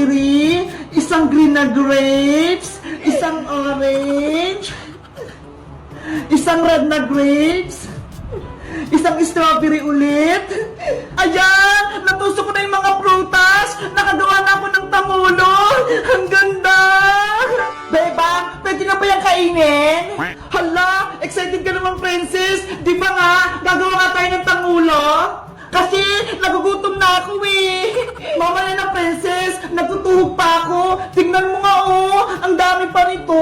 strawberry, isang green na grapes, isang orange, isang red na grapes, isang strawberry ulit. Ayan! Natusok ko na yung mga prutas! Nakagawa na ako ng tangulo! Ang ganda! Beba, pwede na ba yung kainin? Hala! Excited ka naman, princess! Di ba nga, gagawa nga tayo ng tangulo? Kasi nagugutom na ako eh! Mamaya na, princess! Natutuhog pa ako! Tingnan mo nga oh! Ang dami pa nito!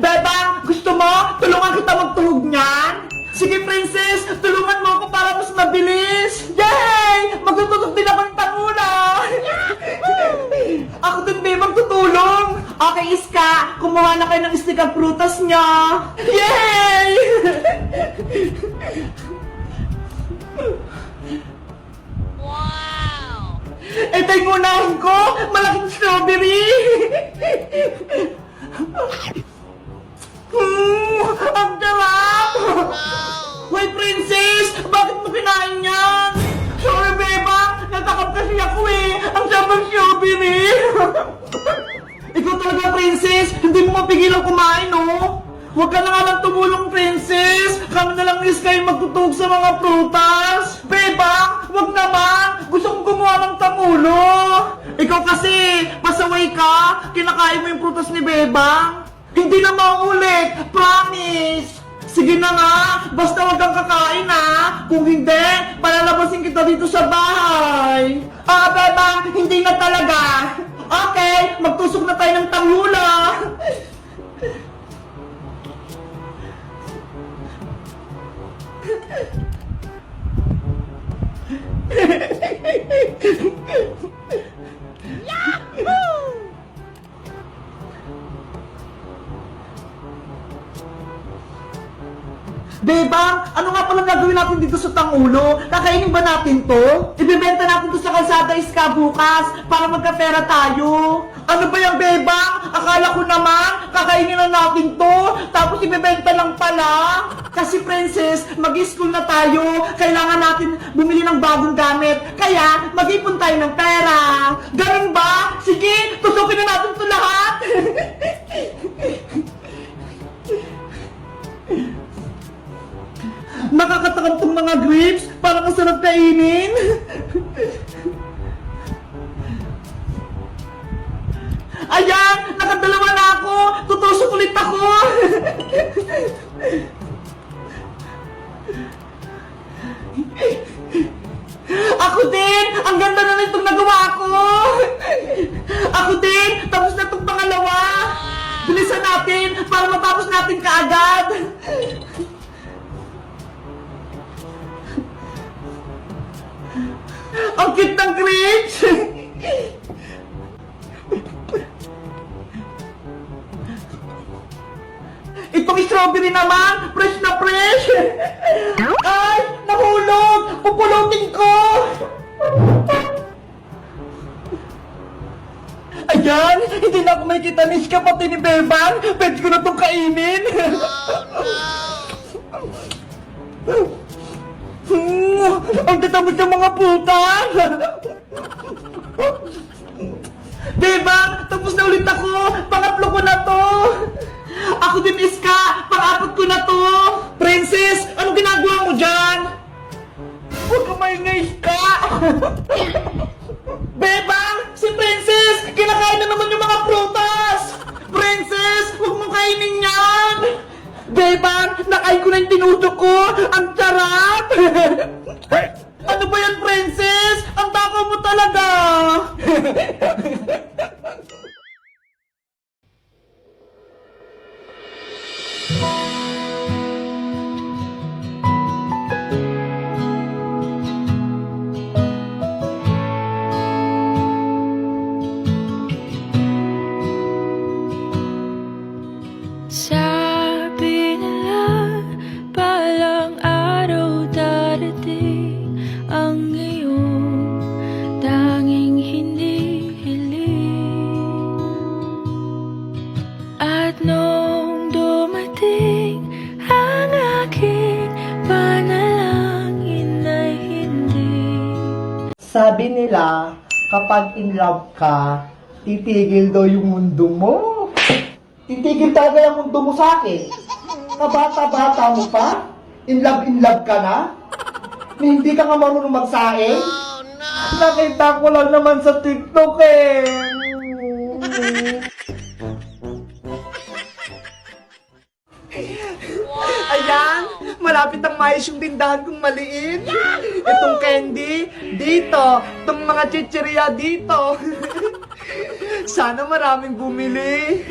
Beba, gusto mo? Tulungan kita magtuhog niyan? Sige, princess! Tulungan mo ako para mas mabilis! Yay! Magtutulog din ako ng tangula! Ako din, babe, magtutulong! Okay, Iska! Kumuha na kayo ng stick ang prutas niya! Yay! Wow! Ito yung unahin ko! Malaking strawberry! Ang sarap! Hoy, princess! Bakit mo kinain yan? Sorry, beba! Natakap kasi ako eh! Ang sarap ng strawberry! Ikaw talaga, princess! Hindi mo mapigilan kumain, oh! Huwag ka na nga lang tumulong, princess! Kami na lang ni Sky magtutug sa mga prutas! Beba! Huwag naman! Gusto kong gumawa ng tangulo! Ikaw kasi! Pasaway ka! Kinakain mo yung prutas ni Beba! Hindi na mauulit! Promise! Sige na nga! Basta wag kang kakain ha! Kung hindi, palalabasin kita dito sa bahay! Ah, Beba! Hindi na talaga! Okay! Magtusok na tayo ng tanghula! Beba, ano nga palang gagawin natin dito sa tangulo? Kakainin ba natin to? Ibebenta natin to sa kalsada Iska bukas para magkapera tayo. Ano ba yung Beba? Akala ko naman, kakainin na natin to, tapos ibebenta lang pala. Kasi princess, mag-school na tayo, kailangan natin bumili ng bagong gamit, kaya mag-ipon tayo ng pera. Ganun ba? Sige, tusukin na natin to lahat. Nakakatakam tong mga grapes, parang ang sarap kainin. Ayan, nakadalawa na ako. Tutusok ulit ako. Ako din, ang ganda na nitong nagawa ko. Ako din, tapos na itong pangalawa. Bilisan natin para matapos natin kaagad. Ang cute ng grapes! Itong strawberry naman, fresh na fresh! Ay! Nahulog! Pupulutin ko! Ayan! Hindi na ako makikita ni Iska pati ni Bebang! Pwede ko na itong kainin! Ang tatamad ng mga puta! Diba? Tapos na ulit ako! Pangatlo ko na to! Ako din, Iska! Pang-apat ko na to! Princess! Anong ginagawa mo dyan? Huwag ka maingay, Iska! Bebang! Si Princess! Kinakain na naman yung mga prutas! Princess! Huwag mo kainin yan! Bebang! Nakain ko na yung tinudok ko! Ang sarap! Ano ba yan, princess? Ang takaw mo talaga! Sabi nila, balang araw darating ang iyong tanging hinihiling. At nung dumating ang aking panalangin ay hindi. Sabi nila, kapag in love ka, titigil daw yung mundo mo. Titigil talaga yung mundo mo sa akin. Kabata-bata mo pa? In love ka na? Na hindi ka nga marunong magsaing? Nakita ko lang naman sa TikTok eh. Ayan, malapit ang maayos yung tindahan kong maliit. Itong candy, dito. Itong mga chichirya, dito. Sana maraming bumili.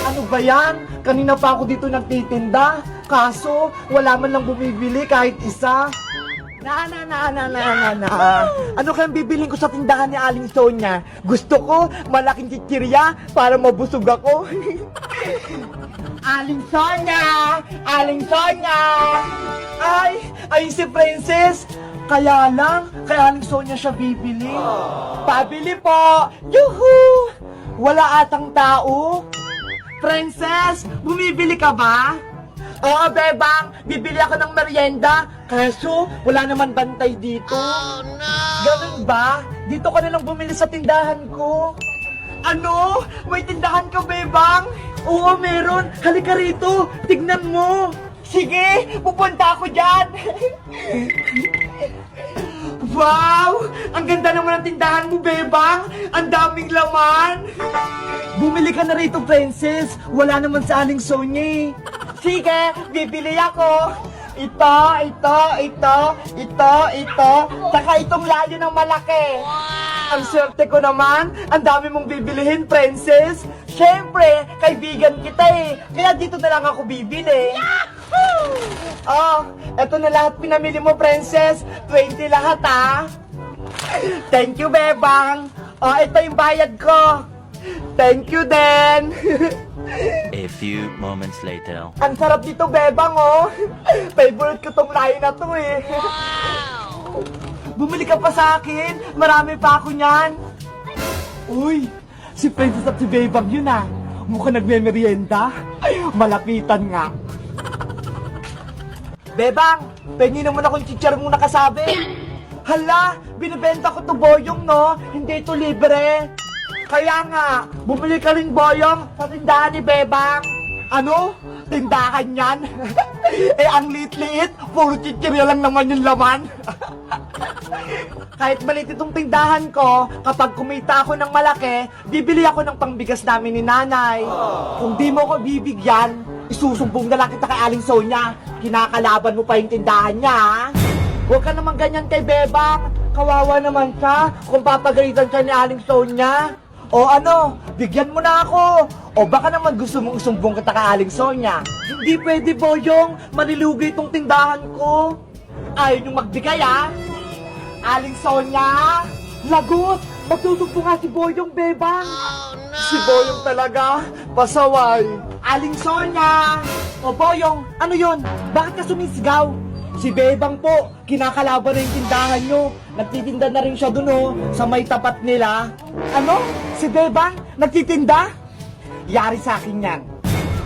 Ano ba yan? Kanina pa ako dito nagtitinda. Kaso, wala man lang bumibili kahit isa. Na. Ano kayang bibilin ko sa tindahan ni Aling Sonia? Gusto ko malaking chichirya para mabusog ako. Aling Sonia! Aling Sonia! Ay si Princess! Kaya lang, kay Aling Sonia siya bibili. Pabili po! Yuhu! Wala atang tao. Princess, bumibili ka ba? Oo, bebang, bibili ako ng merienda. Kaso, wala naman bantay dito. Oh, no! Ganun ba? Dito ka na lang bumili sa tindahan ko. Ano? May tindahan ka, bebang? Oo, meron. Halika rito. Tignan mo. Sige, pupunta ako dyan. Wow! Ang ganda naman ng tindahan mo, bebang. Ang daming laman. Bumili ka na rito, Princess. Wala naman sa Aling Sonia. Sige, bibili ako. Ito. Saka itong layo ng malaki. Ang swerte ko naman. Ang dami mong bibilihin, Princess. Siyempre, kaibigan kita eh. Kaya dito na lang ako bibili. Yahoo! Oh, eto na lahat pinamili mo, Princess. 20 lahat, ah. Thank you, bebang. Oh, ito yung bayad ko. Thank you, Den. A few moments later. Ang sarap dito, bebang, oh. Favorite ko tong layo na to, eh. Wow! Bumili ka pa sa akin. Marami pa ako niyan. Uy, si Princess at si bebang yun, ah. Mukhang nagme-merienda. Malapitan nga. Bebang, pengi naman akong chichar mong nakasabi. Hala, binibenta ko to boyong, no? Hindi ito libre. Kaya nga, bumili ka rin boyong sa tindahan ni Bebang. Ano? Tindahan yan? Eh, ang liit-liit, puro chichirya lang naman yung laman. Kahit maliit itong tindahan ko, kapag kumita ako ng malaki, bibili ako ng pangbigas namin ni nanay. Kung di mo ko bibigyan, isusumbong na lang kita kay Aling Sonia. Kinakalaban mo pa yung tindahan niya, ha? Huwag ka naman ganyan kay Bebang. Kawawa naman siya kung papagalitan siya ni Aling Sonia. O ano, bigyan mo na ako. O baka naman gusto mong isumbong kita kay Aling Sonia. Hindi pwede, boyong. Manilugi itong tindahan ko. Ayaw niyong magbigay, ha? Aling Sonia! Lagot! Magtutupo nga si Boyong, bebang! Oh, no! Si Boyong talaga, pasaway. Aling Sonia! O Boyong, ano yon? Bakit ka sumisigaw? Si Bebang po, kinakalaban na yung tindahan nyo. Nagtitinda na rin siya dun, oh, sa may tapat nila. Ano? Si Bebang? Nagtitinda? Yari sa akin yan.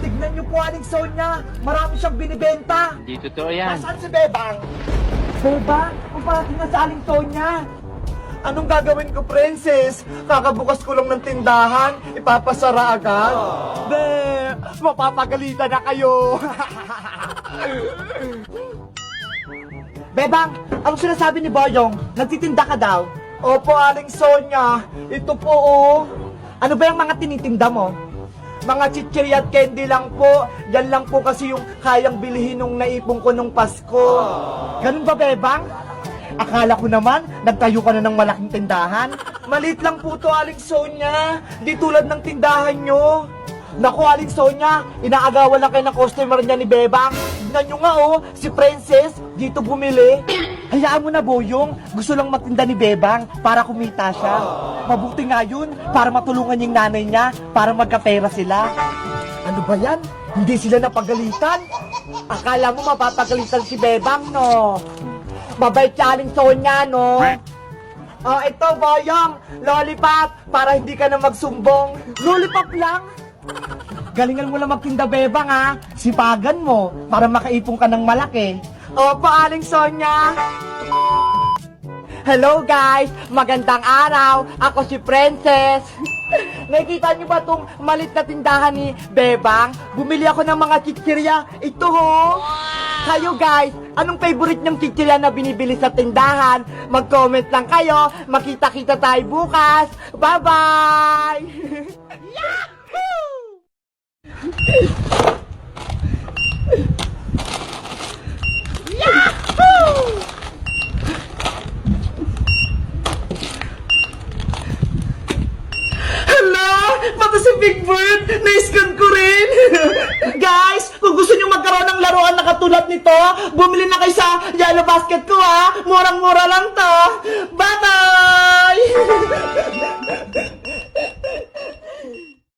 Tignan nyo po, Aling Sonia. Marami siyang binibenta. Hindi totoo yan. Nasaan si Bebang? Bebang, kumarating na sa Aling Sonia. Anong gagawin ko, Princess? Kakabukas ko lang ng tindahan, ipapasara agad. Be, mapapagalitan na kayo. Bebang, anong sinasabi ni Boyong? Nagtitinda ka daw? Opo, Aling Sonia. Ito po, oh. Ano ba yung mga tinitinda mo? Mga chichirya at candy lang po. Yan lang po kasi yung kayang bilhin nung naipon ko nung Pasko. Ganun ba, Bebang? Akala ko naman, nagtayo ka na ng malaking tindahan. Maliit lang po to, Aling Sonia. Di tulad ng tindahan nyo. Naku, Aling Sonia, inaagawan lang kayo ng customer niya ni Bebang. Tignan nyo nga, oh, si Princess, dito bumili. Hayaan mo na, Boyong. Gusto lang magtinda ni Bebang para kumita siya. Mabuti nga yun, para matulungan yung nanay niya, para magkapera sila. Ano ba yan? Hindi sila napagalitan? Akala mo mapapagalitan si Bebang, no? Mabait si Aling Sonia, no? Oh, ito, Boyong, lollipop, para hindi ka na magsumbong. Lollipop lang? Galingan mo lang magtinda, Bebang, ha? Sipagan mo, para makaipong ka ng malaki. Opo, Aling Sonia. Hello guys! Magandang araw! Ako si Princess! Nakikita niyo ba tong malit na tindahan ni Bebang? Bumili ako ng mga chichirya. Ito ho! Kayo guys, anong favorite niyong chichirya na binibili sa tindahan? Mag-comment lang kayo. Makita-kita tayo bukas. Bye-bye! Hala! Pati si Big Bird! Na-scan ko rin! Guys, kung gusto nyo magkaroon ng laruan na katulad nito, bumili na kayo sa Yellow Basket ko ha! Murang-mura lang to! Bye-bye!